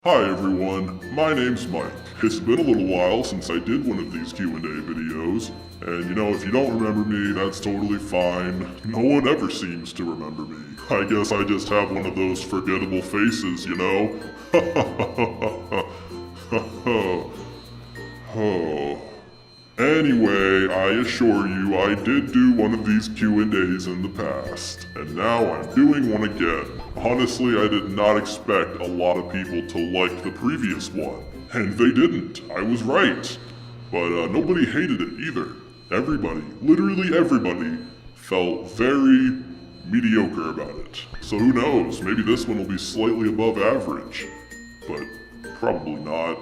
Hi everyone, my name's Mike. It's been a little while since I did one of these Q&A videos, and if you don't remember me, that's totally fine. No one ever seems to remember me. I guess I just have one of those forgettable faces, Oh. Anyway, I assure you I did do one of these Q&As in the past, and now I'm doing one again. Honestly, I did not expect a lot of people to like the previous one, and they didn't. I was right. But nobody hated it either. Everybody, literally everybody, felt very mediocre about it. So who knows, maybe this one will be slightly above average, but probably not.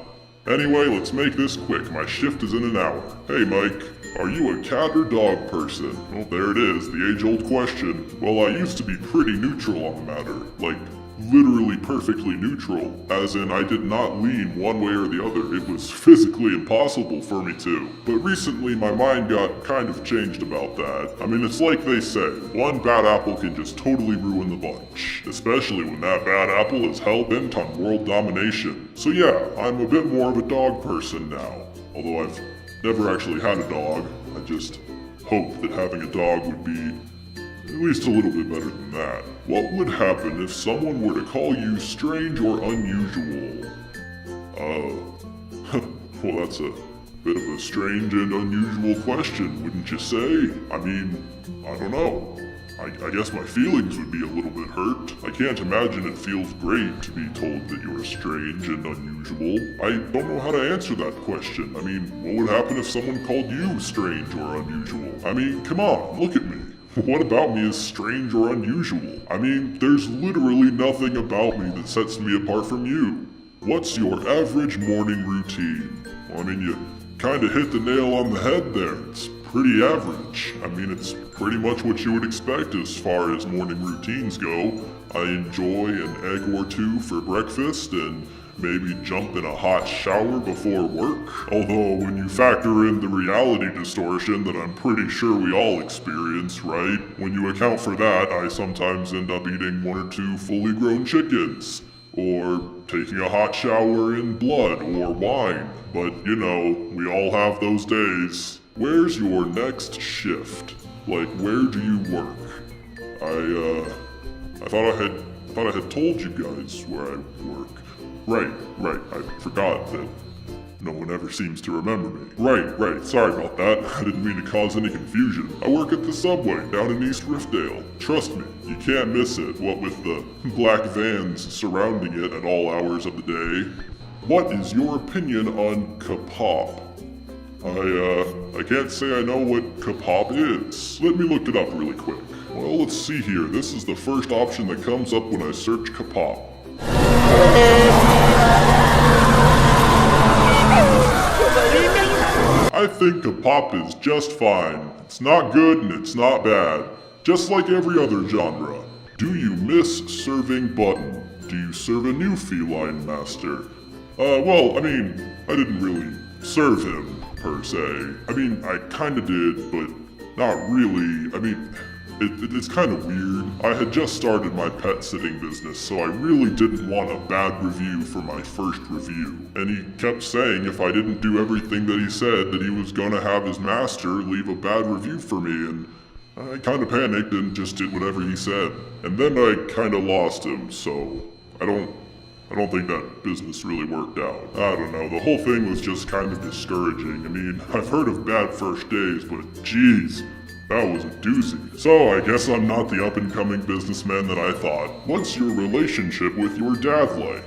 Anyway, let's make this quick. My shift is in an hour. Hey, Mike, are you a cat or dog person? Well, there it is, the age-old question. Well, I used to be pretty neutral on the matter. Like, literally perfectly neutral. As in, I did not lean one way or the other. It was physically impossible for me to. But recently, my mind got kind of changed about that. I mean, it's like they say, one bad apple can just totally ruin the bunch. Especially when that bad apple is hell-bent on world domination. So yeah, I'm a bit more of a dog person now. Although I've never actually had a dog. I just hope that having a dog would be at least a little bit better than that. What would happen if someone were to call you strange or unusual? Well, that's a bit of a strange and unusual question, wouldn't you say? I mean, I don't know. I guess my feelings would be a little bit hurt. I can't imagine it feels great to be told that you're strange and unusual. I don't know how to answer that question. I mean, what would happen if someone called you strange or unusual? I mean, come on, look at me. What about me is strange or unusual? I mean, there's literally nothing about me that sets me apart from you. What's your average morning routine? Well, I mean, you kinda hit the nail on the head there. It's pretty average. I mean, it's pretty much what you would expect as far as morning routines go. I enjoy an egg or two for breakfast and maybe jump in a hot shower before work. Although when you factor in the reality distortion that I'm pretty sure we all experience, right? When you account for that, I sometimes end up eating one or two fully grown chickens. Or taking a hot shower in blood or wine. But we all have those days. Where's your next shift? Like, where do you work? I thought I had told you guys where I work. Right, I forgot that no one ever seems to remember me. Right, sorry about that. I didn't mean to cause any confusion. I work at the subway down in East Riftdale. Trust me, you can't miss it, what with the black vans surrounding it at all hours of the day. What is your opinion on K-pop? I can't say I know what K-pop is. Let me look it up really quick. Well, let's see here. This is the first option that comes up when I search K-pop. I think K-pop is just fine. It's not good and it's not bad. Just like every other genre. Do you miss serving Button? Do you serve a new feline master? Well, I mean, I didn't really serve him, per se. I mean, I kinda did, but not really. I mean, it's kind of weird. I had just started my pet sitting business, so I really didn't want a bad review for my first review. And he kept saying if I didn't do everything that he said, that he was gonna have his master leave a bad review for me, and I kinda panicked and just did whatever he said. And then I kinda lost him, so I don't think that business really worked out. I don't know, the whole thing was just kind of discouraging. I mean, I've heard of bad first days, but geez, that was a doozy. So I guess I'm not the up-and-coming businessman that I thought. What's your relationship with your dad like?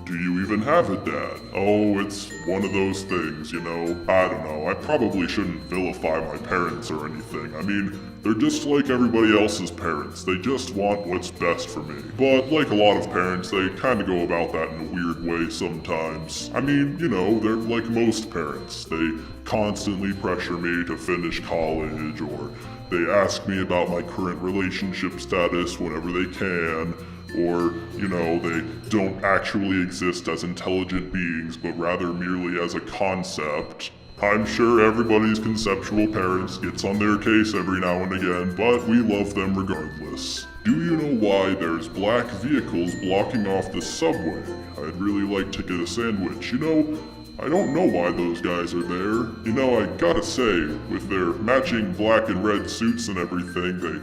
Do you even have a dad? Oh, it's one of those things, I don't know, I probably shouldn't vilify my parents or anything. I mean, they're just like everybody else's parents. They just want what's best for me. But like a lot of parents, they kind of go about that in a weird way sometimes. I mean, they're like most parents. They constantly pressure me to finish college, or they ask me about my current relationship status whenever they can. Or, they don't actually exist as intelligent beings, but rather merely as a concept. I'm sure everybody's conceptual parents gets on their case every now and again, but we love them regardless. Do you know why there's black vehicles blocking off the subway? I'd really like to get a sandwich. You know, I don't know why those guys are there. You know, I gotta say, with their matching black and red suits and everything, they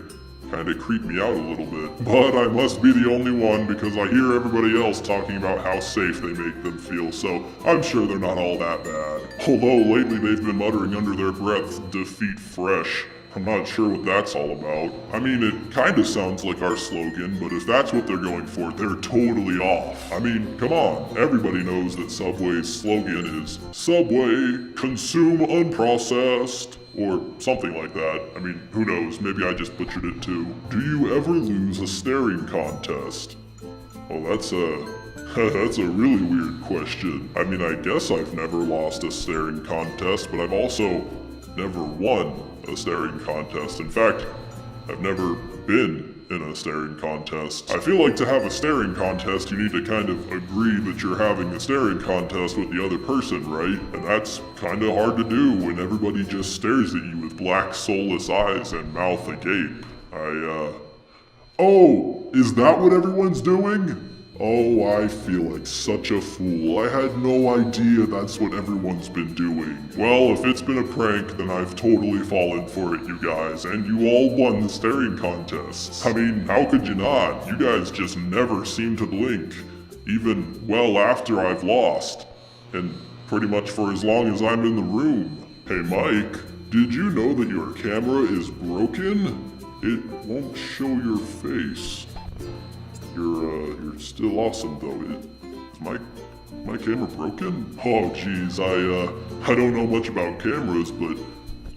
kinda creep me out a little bit. But I must be the only one because I hear everybody else talking about how safe they make them feel, so I'm sure they're not all that bad. Although lately they've been muttering under their breath, "Defeat fresh." I'm not sure what that's all about. I mean, it kinda sounds like our slogan, but if that's what they're going for, they're totally off. I mean, come on, everybody knows that Subway's slogan is, "Subway, consume unprocessed," or something like that. I mean, who knows, maybe I just butchered it too. Do you ever lose a staring contest? Oh, that's a really weird question. I mean, I guess I've never lost a staring contest, but I've also never won a staring contest. In fact, I've never been in a staring contest. I feel like to have a staring contest, you need to kind of agree that you're having a staring contest with the other person, right? And that's kind of hard to do when everybody just stares at you with black, soulless eyes and mouth agape. Oh, is that what everyone's doing? Oh, I feel like such a fool. I had no idea that's what everyone's been doing. Well, if it's been a prank, then I've totally fallen for it, you guys, and you all won the staring contests. I mean, how could you not? You guys just never seem to blink, even well after I've lost, and pretty much for as long as I'm in the room. Hey Mike, did you know that your camera is broken? It won't show your face. You're still awesome though. Is my camera broken? Oh geez, I don't know much about cameras, but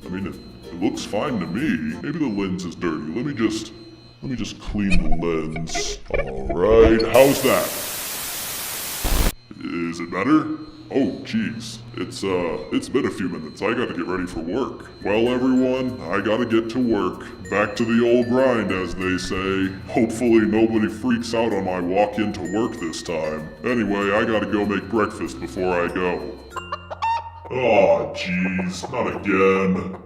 I mean it looks fine to me. Maybe the lens is dirty. Let me just clean the lens. Alright, how's that? Is it better? Oh geez, it's been a few minutes. I gotta get ready for work. Well everyone, I gotta get to work. Back to the old grind, as they say. Hopefully nobody freaks out on my walk into work this time. Anyway, I gotta go make breakfast before I go. Aw, jeez, not again.